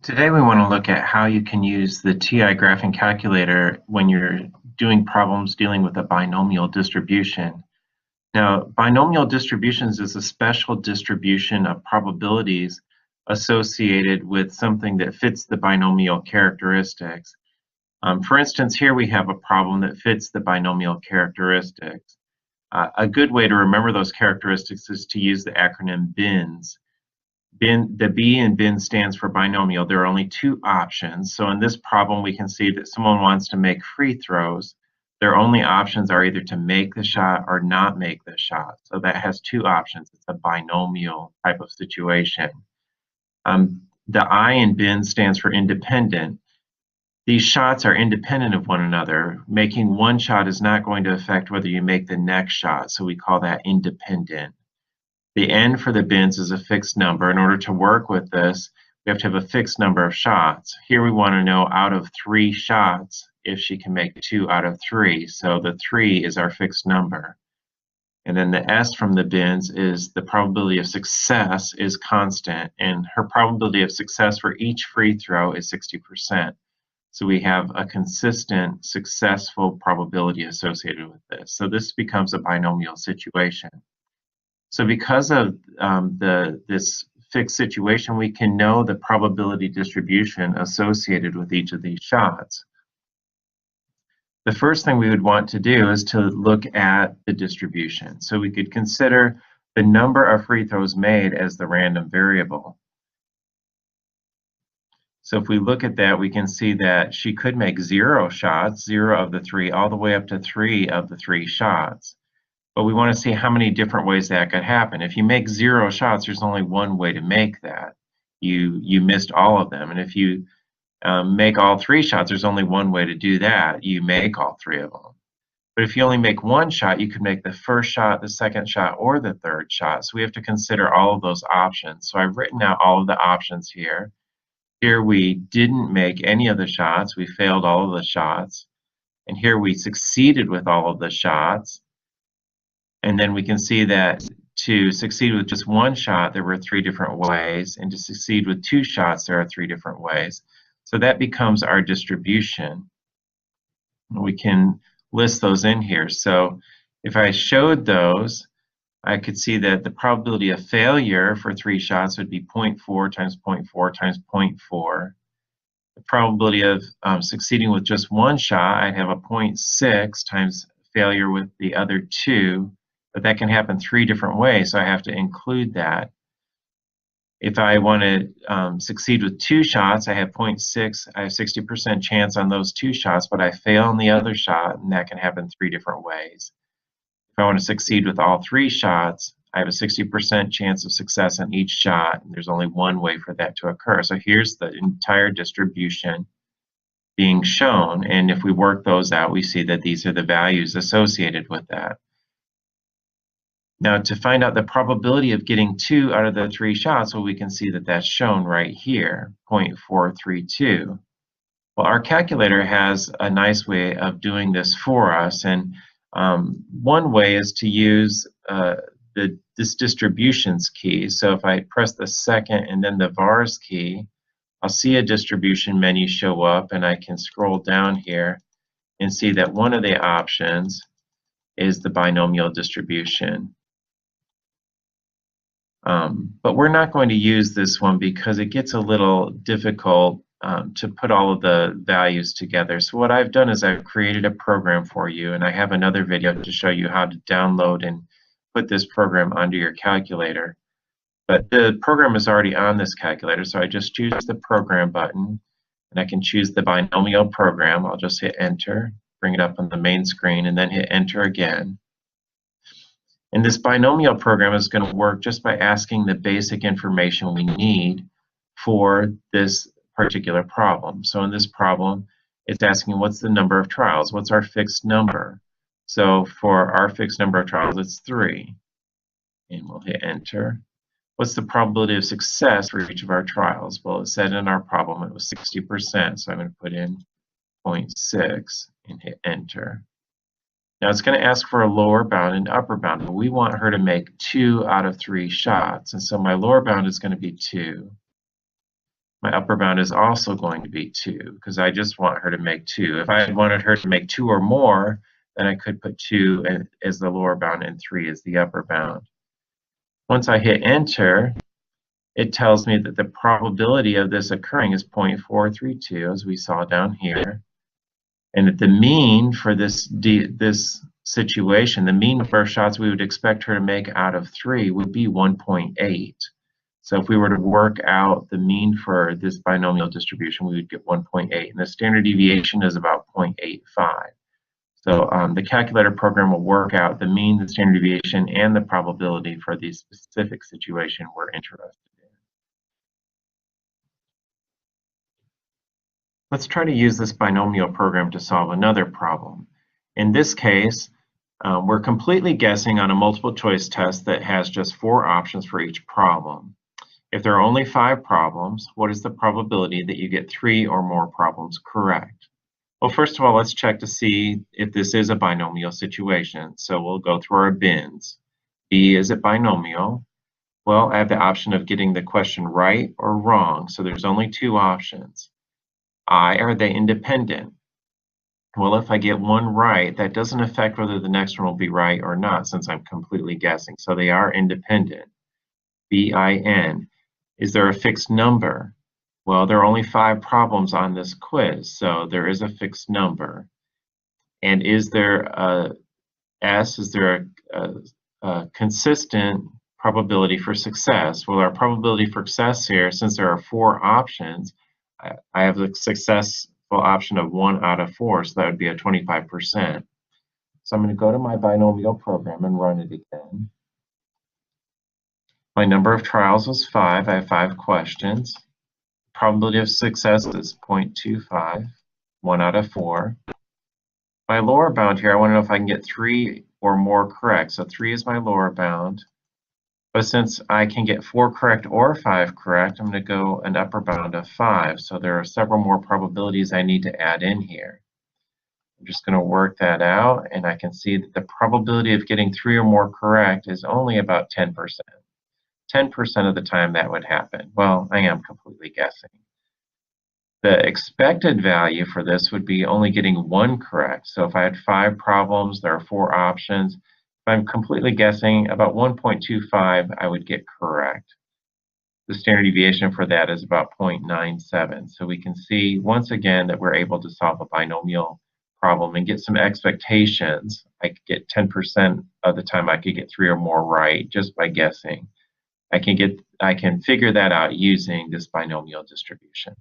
Today we want to look at how you can use the TI graphing calculator when you're doing problems dealing with a binomial distribution. Now, binomial distributions is a special distribution of probabilities associated with something that fits the binomial characteristics. For instance, here we have a problem that fits the binomial characteristics. A good way to remember those characteristics is to use the acronym BINS. The B in bin stands for binomial. There are only two options. So in this problem, we can see that someone wants to make free throws. Their only options are either to make the shot or not make the shot. So that has two options. It's a binomial type of situation. The I in bin stands for independent. These shots are independent of one another. Making one shot is not going to affect whether you make the next shot. So we call that independent. The n for the bins is a fixed number. In order to work with this, we have to have a fixed number of shots. Here we want to know out of 3 shots if she can make 2 out of 3. So the 3 is our fixed number. And then the s from the bins is the probability of success is constant, and her probability of success for each free throw is 60%. So we have a consistent, successful probability associated with this. So this becomes a binomial situation. So because of this fixed situation, we can know the probability distribution associated with each of these shots. The first thing we would want to do is to look at the distribution. So we could consider the number of free throws made as the random variable. So if we look at that, we can see that she could make 0 shots, 0 of the 3, all the way up to 3 of the 3 shots. But we want to see how many different ways that could happen. If you make 0 shots, there's only one way to make that. You missed all of them. And if you make all 3 shots, there's only one way to do that. You make all 3 of them. But if you only make 1 shot, you could make the first shot, the second shot, or the third shot. So we have to consider all of those options. So I've written out all of the options here. Here we didn't make any of the shots. We failed all of the shots. And here we succeeded with all of the shots. And then we can see that to succeed with just 1 shot, there were 3 different ways, and to succeed with 2 shots, there are 3 different ways. So that becomes our distribution. We can list those in here. So if I showed those, I could see that the probability of failure for 3 shots would be 0.4 times 0.4 times 0.4. The probability of succeeding with just 1 shot, I'd have a 0.6 times failure with the other 2. But that can happen 3 different ways, so I have to include that. If I want to succeed with 2 shots, I have 0.6. I have 60% chance on those 2 shots, but I fail on the other shot, and that can happen 3 different ways. If I want to succeed with all 3 shots, I have a 60% chance of success on each shot, and there's only one way for that to occur. So here's the entire distribution being shown, and if we work those out, we see that these are the values associated with that. Now, to find out the probability of getting 2 out of the 3 shots, well, we can see that that's shown right here, 0.432. Well, our calculator has a nice way of doing this for us, and one way is to use this distributions key. So if I press the second and then the vars key, I'll see a distribution menu show up, and I can scroll down here and see that one of the options is the binomial distribution. But we're not going to use this one because it gets a little difficult to put all of the values together. So what I've done is I've created a program for you, and I have another video to show you how to download and put this program onto your calculator. But the program is already on this calculator, so I just choose the program button, and I can choose the binomial program. I'll just hit enter, bring it up on the main screen, and then hit enter again. And this binomial program is going to work just by asking the basic information we need for this particular problem. So in this problem, it's asking what's the number of trials? What's our fixed number? So for our fixed number of trials, it's 3. And we'll hit enter. What's the probability of success for each of our trials? Well, it said in our problem it was 60%, so I'm going to put in 0.6 and hit enter. Now it's going to ask for a lower bound and upper bound, but we want her to make 2 out of 3 shots. And so my lower bound is going to be 2. My upper bound is also going to be 2 because I just want her to make 2. If I had wanted her to make 2 or more, then I could put 2 as the lower bound and 3 as the upper bound. Once I hit enter, it tells me that the probability of this occurring is 0.432, as we saw down here. And that the mean for this situation, the mean number of shots we would expect her to make out of 3 would be 1.8. So if we were to work out the mean for this binomial distribution, we would get 1.8, and the standard deviation is about 0.85. So the calculator program will work out the mean, the standard deviation, and the probability for the specific situation we're interested in. Let's try to use this binomial program to solve another problem. In this case, we're completely guessing on a multiple choice test that has just 4 options for each problem. If there are only 5 problems, what is the probability that you get 3 or more problems correct? Well, first of all, let's check to see if this is a binomial situation. So we'll go through our bins. B, is it binomial? Well, I have the option of getting the question right or wrong, so there's only 2 options. I, are they independent? Well, if I get one right, that doesn't affect whether the next one will be right or not, since I'm completely guessing. So they are independent. BIN, is there a fixed number? Well, there are only 5 problems on this quiz, so there is a fixed number. And is there a S, is there a consistent probability for success? Well, our probability for success here, since there are 4 options, I have a successful option of 1 out of 4, so that would be a 25%. So I'm going to go to my binomial program and run it again. My number of trials was 5. I have 5 questions. Probability of success is 0.25, 1 out of 4. My lower bound here, I want to know if I can get 3 or more correct. So 3 is my lower bound. But since I can get 4 correct or 5 correct, I'm going to go an upper bound of 5. So there are several more probabilities I need to add in here. I'm just going to work that out, and I can see that the probability of getting 3 or more correct is only about 10%. 10% of the time that would happen. Well, I am completely guessing. The expected value for this would be only getting 1 correct. So if I had 5 problems, there are 4 options. If I'm completely guessing, about 1.25 I would get correct. The standard deviation for that is about 0.97. So we can see once again that we're able to solve a binomial problem and get some expectations. I could get 10% of the time I could get 3 or more right just by guessing. I can figure that out using this binomial distribution.